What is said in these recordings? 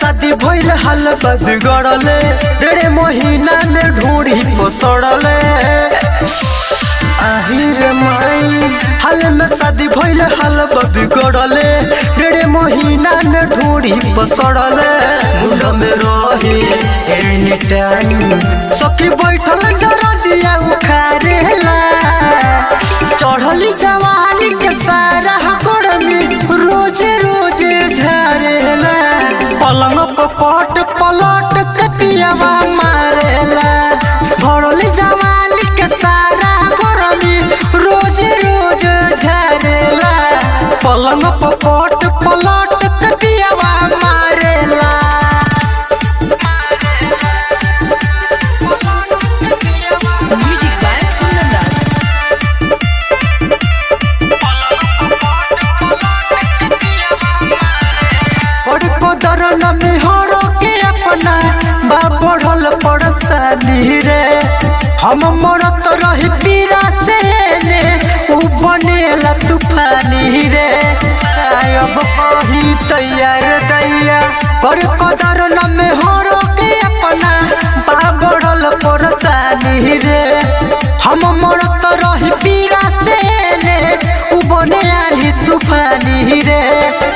शादी भइल हाल बिगड़ले, 1.5 महीना में ढूंढी पसड़ले। आहिर माई हाल में शादी भइल हाल बिगड़ले, 1.5 महीना में ढूंढी पसड़ले। मुंड में रही एनी टाइम सखी बैठल दरदिया उखारेला। चढ़ली जवानी के सारा गोड़मी रोज रोज झरेला। पलंग पट पलट के पियावा मारेला। भरली जवानी के सारा गोड़मी रोज रोज झरेला। पलंग पट पलट के पियावा मारेला। पड़सानी रे हम मरत रही पीरा से ने उ बनेला तूफानी रे। अब कही तैयार दैया कर कदर न में हरो के अपना बाबड़ल पड़सानी रे। हम मरत रही पीरा से ने उ बनेला तूफानी रे।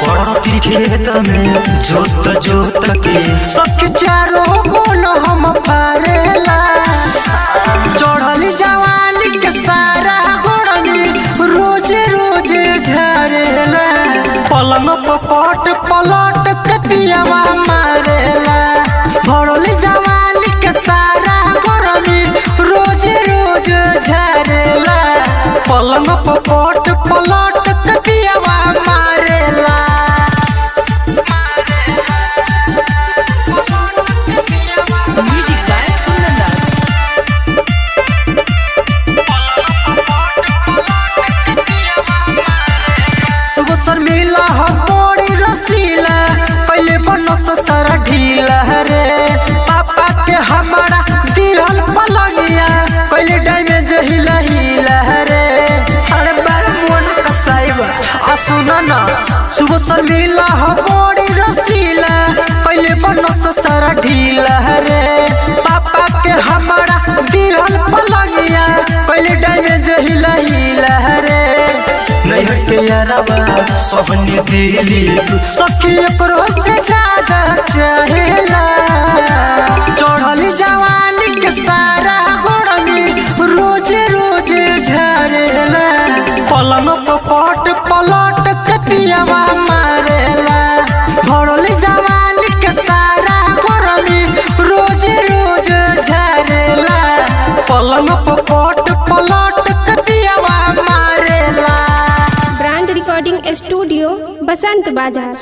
पड़ती खेत में जोत जोत के सखी चारों गोल हम पारेला। चढ़ली जवानी के सारा गोड़मी रोज रोज झरेला। पलंग पट पलट के पियावा मारेला। भरली जवानी के सारा गोड़मी रोज रोज झरेला। पलंग पट पलट के पियावा मारेला। शर्मिला हम बड़ी रसीला पहले बनत सारा ढीला रे। पापा के हमारा दिहल पलंगिया पहले डैमेज हिला हिला रे। हर बार मन कसाइबा आ सुना ना सुबह शर्मिला हम बड़ी रसीला पहले बनत सारा ढीला रे। पापा के हमारा दिहल पलंगिया पहले डैमेज हिला हिला रे। नैहर के यारवा सोहनी दिली सखी एकरो से ज्यादा चाहेला। चढ़ली जवानी के सारा गोड़मी रोज रोज झरेला। पलंग पट पलट के पियावा मारेला। भरली जवानी के सारा गोड़मी रोज रोज झरेला। पलंग पट पलट के पियावा मारेला। रिकॉर्डिंग स्टूडियो बसंत बाजार।